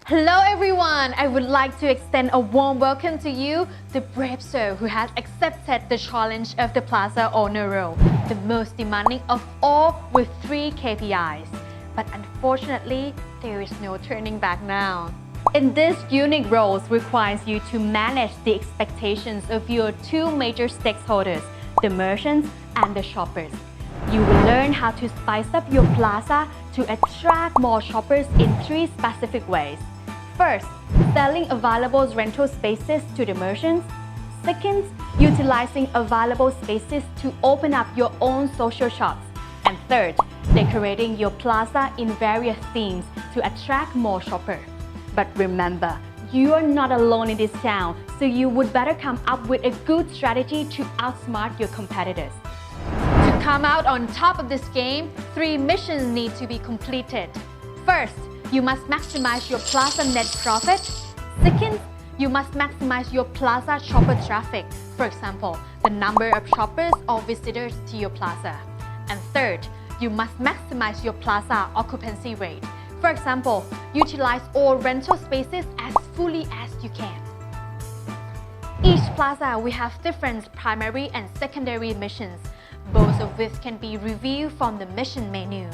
Hello everyone! I would like to extend a warm welcome to you, the brave soul who has accepted the challenge of the Plaza owner role, the most demanding of all with 3 KPIs. But unfortunately, there is no turning back now. In this unique role requires you to manage the expectations of your 2 major stakeholders, the merchants and the shoppers. You will learn how to spice up your plaza to attract more shoppers in 3 specific ways. First, selling available rental spaces to the merchants. Second, utilizing available spaces to open up your own social shops. And third, decorating your plaza in various themes to attract more shoppers. But remember, you are not alone in this town, so you would better come up with a good strategy to outsmart your competitors. To come out on top of this game, 3 missions need to be completed. First, you must maximize your plaza net profit. Second, you must maximize your plaza shopper traffic, for example, the number of shoppers or visitors to your plaza. And third, you must maximize your plaza occupancy rate. For example, utilize all rental spaces as fully as you can. Each plaza will have different primary and secondary missions, both of which can be reviewed from the mission menu.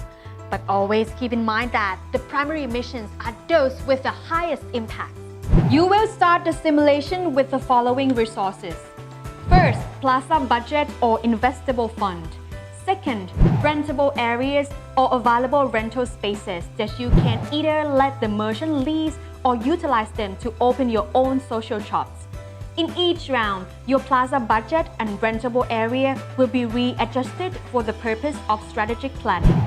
But always keep in mind that the primary missions are those with the highest impact. You will start the simulation with the following resources. First, plaza budget or investable fund. Second, rentable areas or available rental spaces that you can either let the merchant lease or utilize them to open your own social shops. In each round, your plaza budget and rentable area will be readjusted for the purpose of strategic planning.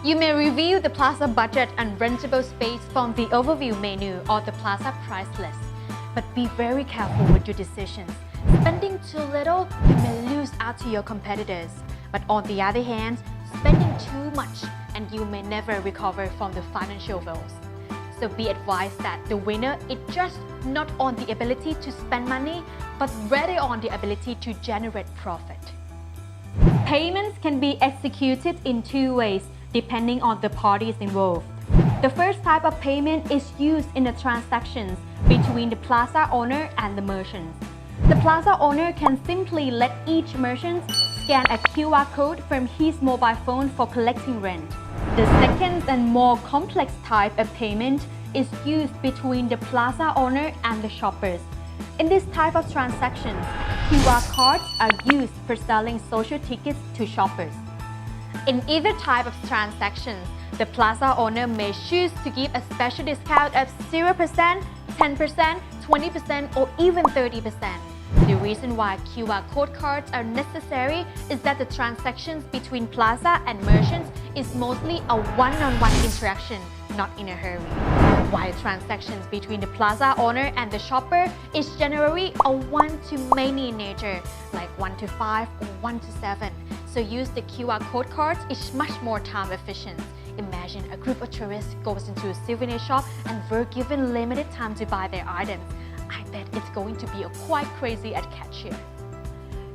You may review the plaza budget and rentable space from the overview menu or the plaza price list. But be very careful with your decisions. Spending too little, you may lose out to your competitors. But on the other hand, spending too much and you may never recover from the financial woes. So be advised that the winner is just not on the ability to spend money, but rather on the ability to generate profit. Payments can be executed in 2 ways, depending on the parties involved. The first type of payment is used in the transactions between the plaza owner and the merchants. The plaza owner can simply let each merchant scan a QR code from his mobile phone for collecting rent. The second and more complex type of payment is used between the plaza owner and the shoppers. In this type of transactions, QR cards are used for selling social tickets to shoppers. In either type of transactions, the plaza owner may choose to give a special discount of 0%, 10%, 20%, or even 30%. The reason why QR code cards are necessary is that the transactions between plaza and merchants is mostly a one-on-one interaction, not in a hurry. While transactions between the plaza owner and the shopper is generally a 1-to-many nature, like 1-to-5 or 1-to-7. So use the QR code cards is much more time efficient. Imagine a group of tourists goes into a souvenir shop and were given limited time to buy their items. I bet it's going to be quite crazy at cashier.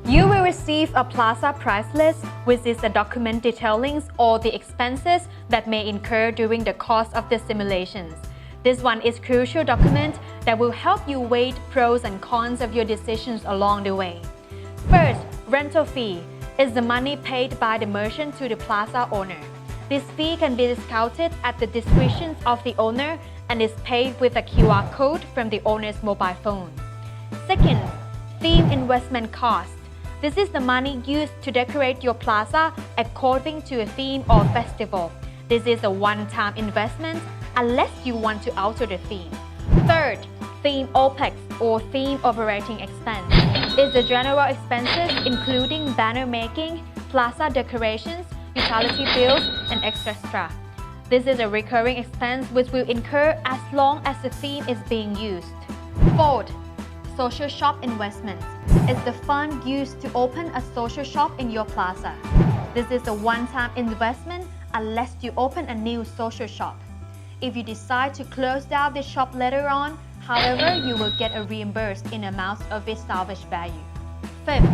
You will receive a plaza price list, which is a document detailing all the expenses that may incur during the course of the simulations. This one is a crucial document that will help you weigh pros and cons of your decisions along the way. First, rental fee is the money paid by the merchant to the plaza owner. This fee can be discounted at the discretion of the owner and is paid with a QR code from the owner's mobile phone. Second, theme investment cost. This is the money used to decorate your plaza according to a theme or festival. This is a one-time investment unless you want to alter the theme. Third, theme OPEX or theme operating expense is the general expenses including banner making, plaza decorations, utility bills, and etc. This is a recurring expense which will incur as long as the theme is being used. Fourth, social shop investment is the fund used to open a social shop in your plaza. This is a one-time investment unless you open a new social shop. If you decide to close down the shop later on, however, you will get a reimbursed in amounts of its salvage value. Fifth,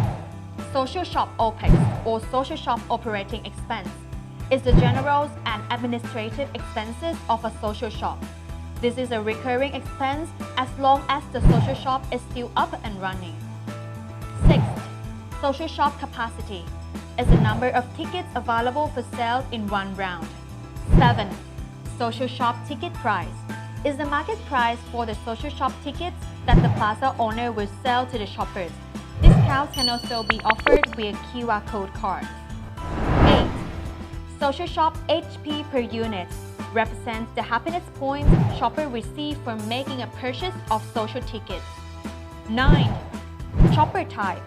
social shop OPEX or social shop operating expense is the general and administrative expenses of a social shop. This is a recurring expense as long as the social shop is still up and running. Sixth, social shop capacity is the number of tickets available for sale in one round. 7. Social shop ticket price is the market price for the social shop tickets that the plaza owner will sell to the shoppers. Discounts can also be offered via QR code cards. 8. Social shop HP per unit represents the happiness points shoppers receive from making a purchase of social tickets. 9. Shopper type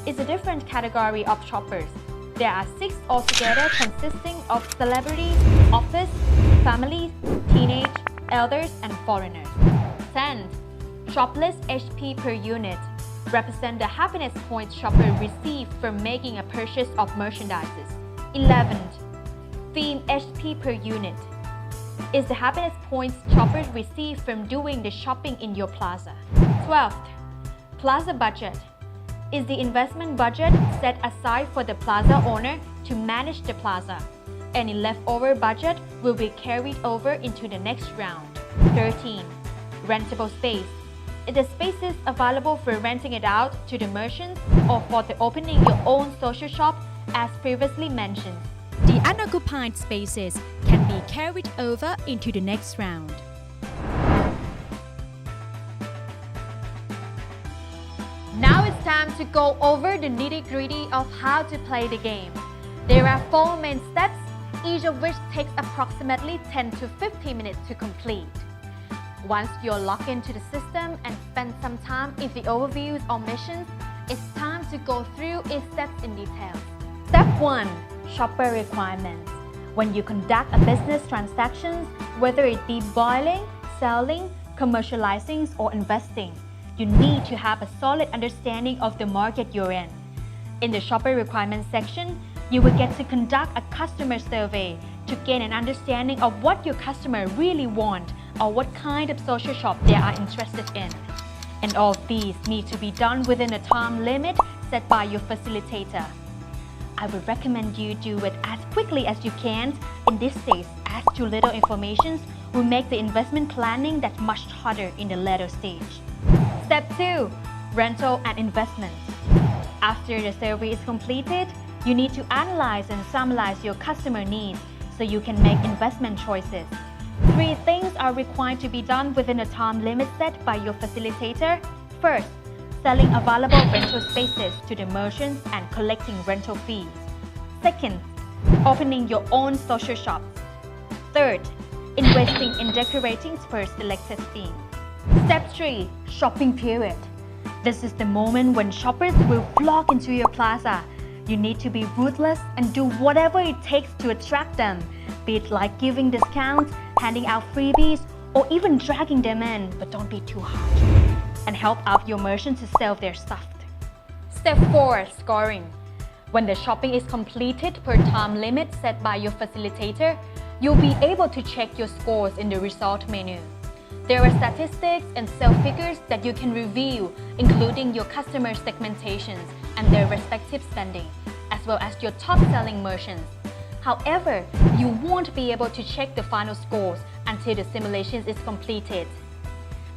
is a different category of shoppers. There are 6 altogether consisting of celebrities, office, families, teenage, elders, and foreigners. 10. Shopless HP per unit represent the happiness points shoppers receive from making a purchase of merchandises. 11. Theme HP per unit is the happiness points shoppers receive from doing the shopping in your plaza. 12th, plaza budget is the investment budget set aside for the plaza owner to manage the plaza. Any leftover budget will be carried over into the next round. 13. Rentable space is the spaces available for renting it out to the merchants or for the opening your own social shop as previously mentioned. The unoccupied spaces can be carried over into the next round. Now it's time to go over the nitty-gritty of how to play the game. There are 4 main steps, each of which takes approximately 10 to 15 minutes to complete. Once you're logged into the system and spend some time in the overviews or missions, it's time to go through each step in detail. Step 1. Shopper requirements. When you conduct a business transactions, whether it be buying, selling, commercializing, or investing, you need to have a solid understanding of the market you're in. In the shopper requirements section, you will get to conduct a customer survey to gain an understanding of what your customer really want or what kind of social shop they are interested in. And all of these need to be done within a time limit set by your facilitator. I would recommend you do it as quickly as you can in this stage, as too little information will make the investment planning that much harder in the later stage. Step 2. Rental and investment. After the survey is completed, you need to analyze and summarize your customer needs so you can make investment choices. 3 things are required to be done within a time limit set by your facilitator. First, selling available rental spaces to the merchants and collecting rental fees. Second, opening your own social shops. Third, investing in decorating per selected theme. Step 3. Shopping period. This is the moment when shoppers will flock into your plaza. You need to be ruthless and do whatever it takes to attract them, be it like giving discounts, handing out freebies, or even dragging them in, but don't be too harsh. And help out your merchant to sell their stuff. Step 4. Scoring. When the shopping is completed per time limit set by your facilitator, you'll be able to check your scores in the result menu. There are statistics and sales figures that you can review, including your customer segmentations and their respective spending, as well as your top-selling merchants. However, you won't be able to check the final scores until the simulation is completed.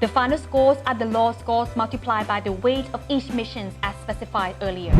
The final scores are the raw scores multiplied by the weight of each mission as specified earlier.